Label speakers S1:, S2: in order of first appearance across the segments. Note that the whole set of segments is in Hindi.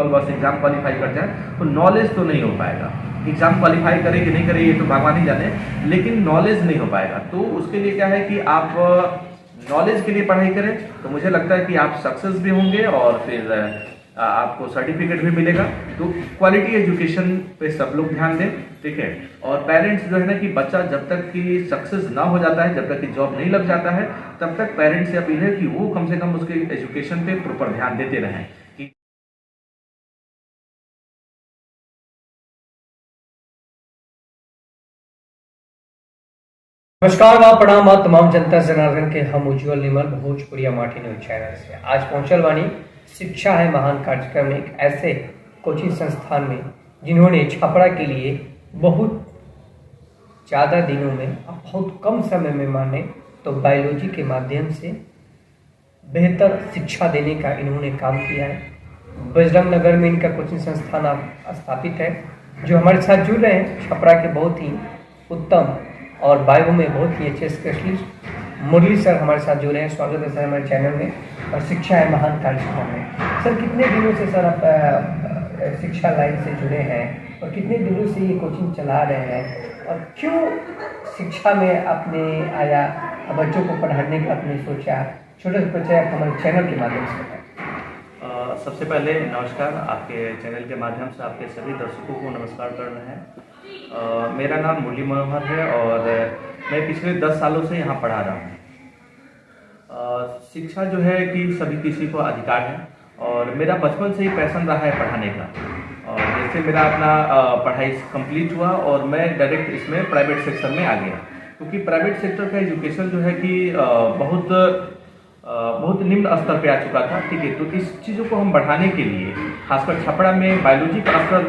S1: बस एग्ज़ाम क्वालिफाई कर जाए तो नॉलेज तो नहीं हो पाएगा। एग्ज़ाम क्वालिफाई करे कि नहीं करे ये तो भगवान ही जाने, लेकिन नॉलेज नहीं हो पाएगा। तो उसके लिए क्या है कि आप नॉलेज के लिए पढ़ाई करें तो मुझे लगता है कि आप सक्सेस भी होंगे और फिर आपको सर्टिफिकेट भी मिलेगा। तो क्वालिटी एजुकेशन पे सब लोग ध्यान दें, ठीक है। और पेरेंट्स जो है ना कि बच्चा जब तक कि सक्सेस ना हो जाता है, जब तक कि जॉब नहीं लग जाता है, तब तक पेरेंट्स से अपील है कि वो कम से कम उसके एजुकेशन पे प्रॉपर ध्यान देते रहें।
S2: नमस्कार बा प्रणाम बा तमाम जनता जनार्दन के हम उज्जवल निर्मल भोजपुरिया माटी न्यूज चैनल से आज पहुंचल बानी शिक्षा है महान कार्यक्रम में एक ऐसे कोचिंग संस्थान में जिन्होंने छपरा के लिए बहुत ज़्यादा दिनों में और बहुत कम समय में माने तो बायोलॉजी के माध्यम से बेहतर शिक्षा देने का इन्होंने काम किया है। बजरंग नगर में इनका कोचिंग संस्थान स्थापित है। जो हमारे साथ जुड़ रहे हैं छपरा के बहुत ही उत्तम और बायो में बहुत ही अच्छे स्पेशलिस्ट मुरली सर हमारे साथ जुड़े हैं। स्वागत है सर हमारे चैनल में और शिक्षा है महान कार्यक्रम में। सर कितने दिनों से सर आप शिक्षा लाइन से जुड़े हैं और कितने दिनों से ये कोचिंग चला रहे हैं और क्यों शिक्षा में आपने आया, बच्चों को पढ़ाने का आपने सोचा? छोटे से बच्चे आप हमारे चैनल के माध्यम से बताएं।
S1: सबसे पहले नमस्कार, आपके चैनल के माध्यम से आपके सभी दर्शकों को नमस्कार कर रहे हैं। मेरा नाम मुरली मनोहर है और मैं पिछले 10 सालों से यहाँ पढ़ा रहा हूँ। शिक्षा जो है कि सभी किसी को अधिकार है और मेरा बचपन से ही पैशन रहा है पढ़ाने का। और जैसे मेरा अपना पढ़ाई कंप्लीट हुआ और मैं डायरेक्ट इसमें प्राइवेट सेक्टर में आ गया, क्योंकि प्राइवेट सेक्टर का एजुकेशन जो है कि बहुत निम्न स्तर पे आ चुका था, ठीक है। तो इस चीज़ों को हम बढ़ाने के लिए, खासकर छपरा में बायोलॉजी का स्तर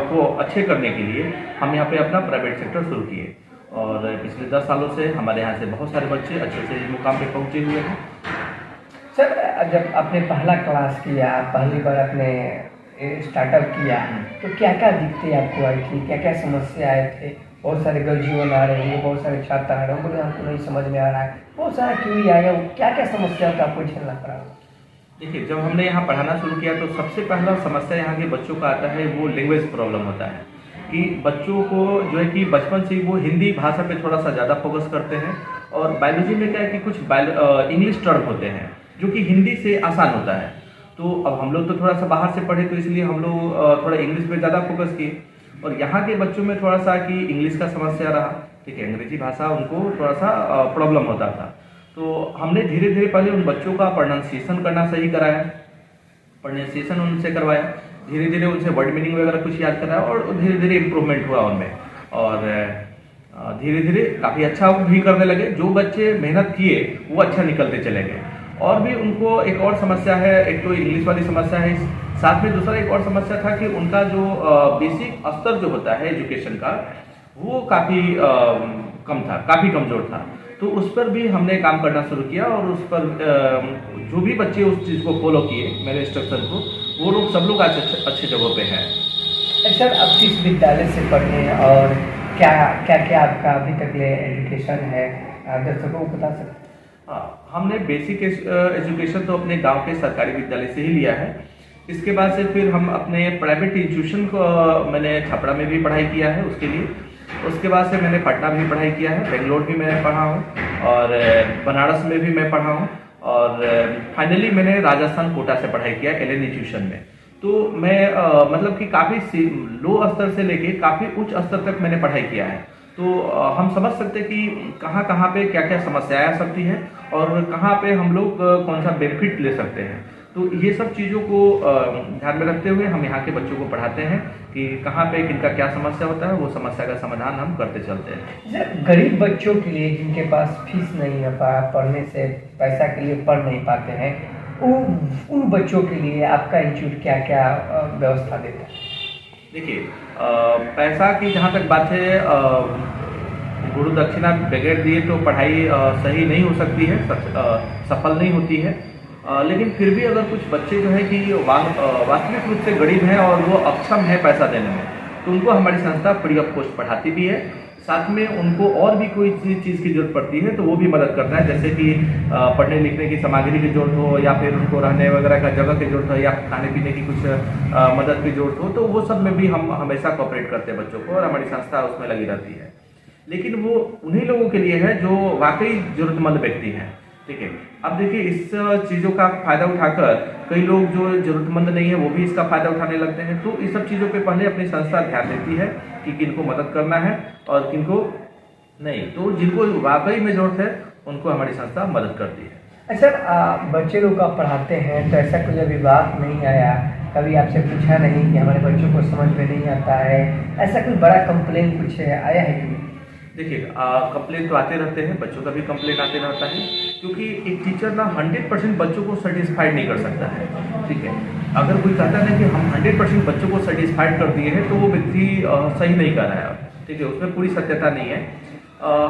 S1: को अच्छे करने के लिए हम यहाँ पे अपना प्राइवेट सेक्टर शुरू किए और पिछले 10 सालों से हमारे यहाँ से बहुत सारे बच्चे अच्छे से इस मुकाम पे पहुँचे हुए हैं।
S2: सर जब आपने पहला क्लास किया, पहली बार आपने स्टार्टअप किया तो क्या क्या दिक्कतें आपको आई थी, क्या क्या समस्या आए थे? बहुत सारे गर्जीवन आ रहे हैं, बहुत सारे छात्र आ रहे हैं, बोले हमको नहीं समझ में आ रहा है, बहुत सारा क्यों आएगा, क्या क्या समस्या का आपको झेलना पड़ा?
S1: देखिए, जब हमने यहाँ पढ़ाना शुरू किया तो सबसे पहला समस्या यहाँ के बच्चों का आता है वो लैंग्वेज प्रॉब्लम होता है कि बच्चों को जो है कि बचपन से वो हिंदी भाषा पे थोड़ा सा ज़्यादा फोकस करते हैं। और बायोलॉजी में क्या है कि कुछ इंग्लिश टर्म होते हैं जो कि हिंदी से आसान होता है। तो अब हम लोग तो थोड़ा सा बाहर से पढ़े तो इसलिए हम लोग थोड़ा इंग्लिश पे ज़्यादा फोकस किए और यहाँ के बच्चों में थोड़ा सा कि इंग्लिश का समस्या रहा, ठीक है। अंग्रेजी भाषा उनको थोड़ा सा प्रॉब्लम होता था। तो हमने धीरे धीरे पहले उन बच्चों का प्रोनाउंसिएशन करना सही कराया, प्रोनाउंसिएशन उनसे करवाया, धीरे धीरे उनसे वर्ड मीनिंग वगैरह कुछ याद कराया और धीरे धीरे इम्प्रूवमेंट हुआ उनमें और धीरे धीरे काफ़ी अच्छा भी करने लगे। जो बच्चे मेहनत किए वो अच्छा निकलते चले गए। और भी उनको एक और समस्या है, एक तो इंग्लिश वाली समस्या है, साथ में दूसरा एक और समस्या था कि उनका जो बेसिक स्तर जो होता है एजुकेशन का वो काफ़ी कम था, काफ़ी कमज़ोर था। तो उस पर भी हमने काम करना शुरू किया और उस पर जो भी बच्चे उस चीज़ को फॉलो किए मेरे इंस्ट्रक्शन को, वो लोग सब लोग आज अच्छे जगह पे हैं।
S2: सर आप किस विद्यालय से पढ़े हैं और क्या क्या क्या आपका अभी तक एजुकेशन है, दर्शकों को बता सकते हैं?
S1: हमने बेसिक एजुकेशन तो अपने गांव के सरकारी विद्यालय से ही लिया है। इसके बाद से फिर हम अपने प्राइवेट इंस्टीट्यूशन को मैंने छपरा में भी पढ़ाई किया है उसके लिए। उसके बाद से मैंने पटना भी पढ़ाई किया है, बेंगलोर भी मैं पढ़ा हूँ और बनारस में भी मैं पढ़ा हूँ और फाइनली मैंने राजस्थान कोटा से पढ़ाई किया एलएन इंस्टीट्यूशन में। तो मैं मतलब कि काफ़ी लो स्तर से लेके काफ़ी उच्च स्तर तक मैंने पढ़ाई किया है। तो हम समझ सकते हैं कि कहाँ कहाँ पे क्या क्या समस्याएं आ सकती हैं और कहाँ पे हम लोग कौन सा बेनिफिट ले सकते हैं। तो ये सब चीज़ों को ध्यान में रखते हुए हम यहाँ के बच्चों को पढ़ाते हैं कि कहाँ पे किनका क्या समस्या होता है, वो समस्या का समाधान हम करते चलते हैं।
S2: गरीब बच्चों के लिए जिनके पास फीस नहीं है, पढ़ने से पैसा के लिए पढ़ नहीं पाते हैं, उन बच्चों के लिए आपका इंस्टीट्यूट क्या क्या व्यवस्था देता है?
S1: देखिए, पैसा की जहाँ तक बात है, गुरु दक्षिणा बगैर दिए तो पढ़ाई सही नहीं हो सकती है, सफल नहीं होती है। लेकिन फिर भी अगर कुछ बच्चे जो है कि वास्तविक रूप से गरीब हैं और वो अक्षम है पैसा देने में, तो उनको हमारी संस्था फ्री ऑफ कॉस्ट पढ़ाती भी है। साथ में उनको और भी कोई चीज़ की ज़रूरत पड़ती है तो वो भी मदद करता है, जैसे कि पढ़ने लिखने की सामग्री की ज़रूरत हो, या फिर उनको रहने वगैरह का जगह की ज़रूरत हो, या खाने पीने की कुछ मदद की ज़रूरत हो, तो वो सब में भी हम हमेशा कोऑपरेट करते हैं बच्चों को, और हमारी संस्था उसमें लगी रहती है। लेकिन वो उन्हीं लोगों के लिए है जो वाकई ज़रूरतमंद व्यक्ति हैं, ठीक है। अब देखिए, इस चीज़ों का फ़ायदा उठाकर कई लोग जो ज़रूरतमंद नहीं है वो भी इसका फ़ायदा उठाने लगते हैं। तो इस सब चीज़ों पे पहले अपनी संस्था ध्यान देती है कि किनको मदद करना है और किनको नहीं। तो जिनको वाकई में ज़रूरत है उनको हमारी संस्था मदद करती है।
S2: अच्छा, बच्चे लोग आप पढ़ाते हैं तो ऐसा कोई अभी बात नहीं आया, कभी आपसे पूछा नहीं कि हमारे बच्चों को समझ में नहीं आता है, ऐसा कोई बड़ा कंप्लेन कुछ आया है कि?
S1: देखिए, कंप्लेन तो आते रहते हैं, बच्चों का भी कंप्लेन आते रहता है, क्योंकि एक टीचर ना 100% बच्चों को सेटिस्फाइड नहीं कर सकता है, ठीक है। अगर कोई कहता है कि हम 100% बच्चों को सेटिस्फाइड कर दिए हैं तो वो व्यक्ति सही नहीं कर रहा है, ठीक है, उसमें पूरी सत्यता नहीं है।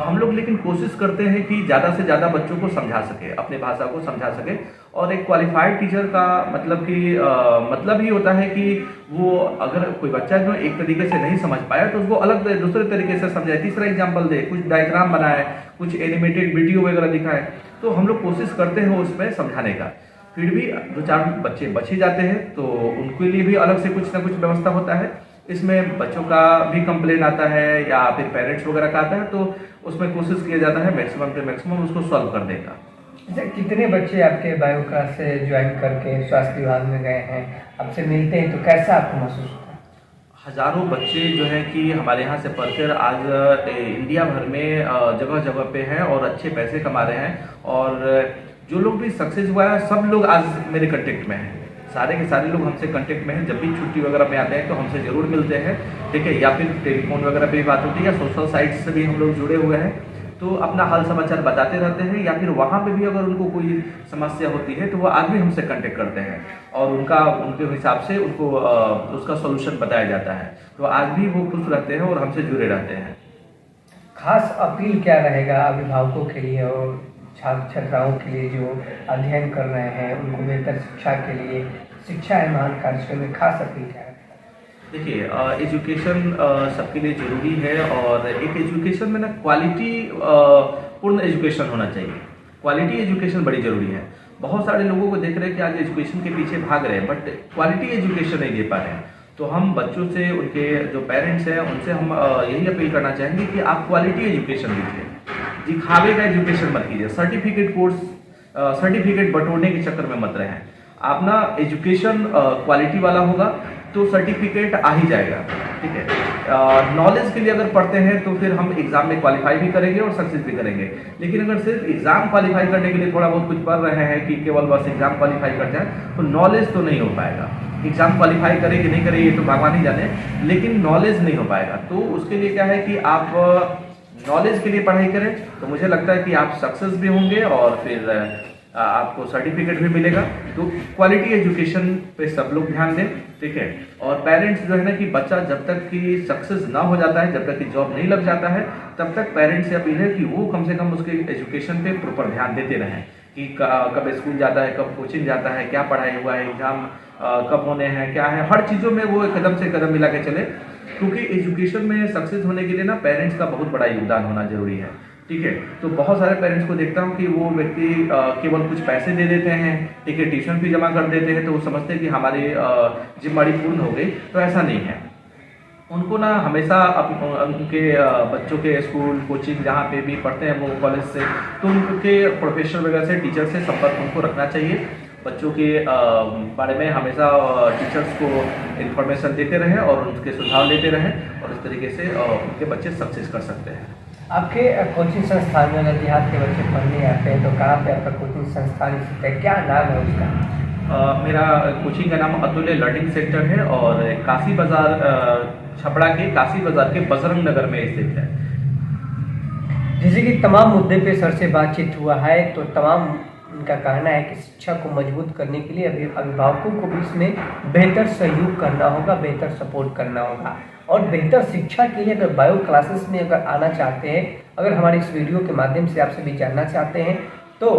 S1: हम लोग लेकिन कोशिश करते हैं कि ज़्यादा से ज़्यादा बच्चों को समझा सके, अपने भाषा को समझा सके। और एक क्वालिफाइड टीचर का मतलब कि मतलब ही होता है कि वो अगर कोई बच्चा जो एक तरीके से नहीं समझ पाया तो उसको अलग दूसरे तरीके से समझाए, तीसरा एग्जाम्पल दे, कुछ डायग्राम बनाए, कुछ एनिमेटेड वीडियो वगैरह दिखाए। तो हम लोग कोशिश करते हैं उसमें समझाने का। फिर भी 2-4 बच्चे बच ही जाते हैं तो उनके लिए भी अलग से कुछ ना कुछ व्यवस्था होता है। इसमें बच्चों का भी कंप्लेन आता है या फिर पेरेंट्स वगैरह का आता है, तो उसमें कोशिश किया जाता है मैक्सिमम से मैक्सिमम उसको सॉल्व करने का।
S2: अच्छा, कितने बच्चे आपके बायो क्लास से ज्वाइन करके स्वास्थ्य विभाग में गए हैं, आपसे मिलते हैं तो कैसा आपको महसूस होता है?
S1: हज़ारों बच्चे जो हैं कि हमारे यहाँ से पढ़कर आज इंडिया भर में जगह जगह पे हैं और अच्छे पैसे कमा रहे हैं। और जो लोग भी सक्सेस हुआ है सब लोग आज मेरे कंटेक्ट में हैं, सारे के सारे लोग हमसे कांटेक्ट में हैं। जब भी छुट्टी वगैरह में आते हैं तो हमसे ज़रूर मिलते हैं, ठीक है, या फिर टेलीफोन वगैरह पे भी बात होती है, या सोशल साइट्स से भी हम लोग जुड़े हुए हैं, तो अपना हाल समाचार बताते रहते हैं। या फिर वहाँ पे भी अगर उनको कोई समस्या होती है तो वो आज भी हमसे कांटेक्ट करते हैं और उनके हिसाब से उनको उसका सोल्यूशन बताया जाता है। तो आज भी वो खुश रहते हैं और हमसे जुड़े रहते हैं।
S2: खास अपील क्या रहेगा अभिभावकों के लिए और छात्र छात्राओं के लिए जो अध्ययन कर रहे हैं, उनको बेहतर शिक्षा के लिए शिक्षा है महान कार्यक्रम में खास अपील क्या है?
S1: देखिए, एजुकेशन सबके लिए ज़रूरी है, और एक एजुकेशन में ना क्वालिटी पूर्ण एजुकेशन होना चाहिए। क्वालिटी एजुकेशन बड़ी ज़रूरी है। बहुत सारे लोगों को देख रहे हैं कि आज एजुकेशन के पीछे भाग रहे हैं बट क्वालिटी एजुकेशन नहीं दे पा रहे हैं। तो हम बच्चों से, उनके जो पेरेंट्स हैं उनसे हम यही अपील करना चाहेंगे कि आप क्वालिटी एजुकेशन दीजिए, दिखावे का एजुकेशन मत कीजिए। सर्टिफिकेट कोर्स, सर्टिफिकेट बटोरने के चक्कर में मत रहें। आप ना एजुकेशन क्वालिटी वाला होगा तो सर्टिफिकेट आ ही जाएगा, ठीक है। नॉलेज के लिए अगर पढ़ते हैं तो फिर हम एग्जाम में क्वालिफाई भी करेंगे और सक्सेस भी करेंगे। लेकिन अगर सिर्फ एग्जाम क्वालिफाई करने के लिए थोड़ा बहुत कुछ पढ़ रहे हैं कि केवल बस एग्जाम क्वालिफाई कर जाए तो नॉलेज तो नहीं हो पाएगा। एग्जाम क्वालिफाई करे कि नहीं करे ये तो भगवान ही जाने, लेकिन नॉलेज नहीं हो पाएगा। तो उसके लिए क्या है कि आप नॉलेज के लिए पढ़ाई करें तो मुझे लगता है कि आप सक्सेस भी होंगे और फिर आपको सर्टिफिकेट भी मिलेगा। तो क्वालिटी एजुकेशन पे सब लोग ध्यान दें, ठीक है। और पेरेंट्स जो है ना कि बच्चा जब तक कि सक्सेस ना हो जाता है, जब तक कि जॉब नहीं लग जाता है, तब तक पेरेंट्स से अपील है कि वो कम से कम उसके एजुकेशन पे प्रॉपर ध्यान देते रहें कि कब स्कूल जाता है, कब कोचिंग जाता है, क्या पढ़ाई हुआ है, एग्जाम कब होने हैं, क्या है, हर चीज़ों में वो कदम से कदम मिला के चले। क्योंकि एजुकेशन में सक्सेस होने के लिए ना पेरेंट्स का बहुत बड़ा योगदान होना जरूरी है, ठीक है। तो बहुत सारे पेरेंट्स को देखता हूँ कि वो व्यक्ति केवल कुछ पैसे दे देते हैं, ठीक है, ट्यूशन फी जमा कर देते हैं, तो वो समझते हैं कि हमारी जिम्मेदारी पूर्ण हो गई। तो ऐसा नहीं है। उनको ना हमेशा उनके बच्चों के स्कूल कोचिंग जहाँ पे भी पढ़ते हैं वो कॉलेज से, तो उनके प्रोफेसर वगैरह से, टीचर से संपर्क उनको रखना चाहिए। बच्चों के बारे में हमेशा टीचर्स को इन्फॉर्मेशन देते रहें और उनके सुझाव लेते रहें, और इस तरीके से उनके बच्चे सक्सेस कर सकते हैं।
S2: आपके कोचिंग संस्थान में अगर देहात के बच्चे पढ़ने आते हैं तो कहाँ पे आपका कोचिंग संस्थान स्थित है, क्या नाम है उसका?
S1: मेरा कोचिंग का नाम अतुल्य लर्निंग सेंटर है और काशी बाजार, छपरा के काशी बाजार के बजरंग नगर में स्थित है।
S2: जैसे कि तमाम मुद्दे पे सर से बातचीत हुआ है, तो तमाम उनका कहना है कि शिक्षा को मजबूत करने के लिए अभिभावकों को भी इसमें बेहतर सहयोग करना होगा, बेहतर सपोर्ट करना होगा। और बेहतर शिक्षा के लिए अगर बायो क्लासेस में अगर आना चाहते हैं, अगर हमारे इस वीडियो के माध्यम से आपसे भी जानना चाहते हैं, तो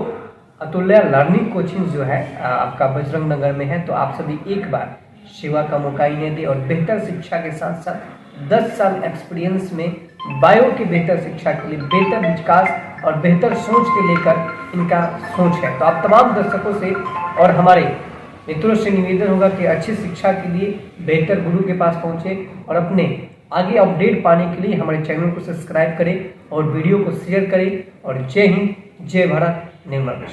S2: अतुल्य लर्निंग कोचिंग जो है आपका बजरंग नगर में है, तो आप सभी एक बार सेवा का मौका इन्हें दें और बेहतर शिक्षा के साथ साथ 10 साल एक्सपीरियंस में बायो की बेहतर शिक्षा के लिए, बेहतर विकास और बेहतर सोच के लेकर इनका सोच है। तो आप तमाम दर्शकों से और हमारे मित्रों से निवेदन होगा कि अच्छी शिक्षा के लिए बेहतर गुरु के पास पहुंचे और अपने आगे अपडेट पाने के लिए हमारे चैनल को सब्सक्राइब करें और वीडियो को शेयर करें। और जय हिंद, जय भारत, निर्मल।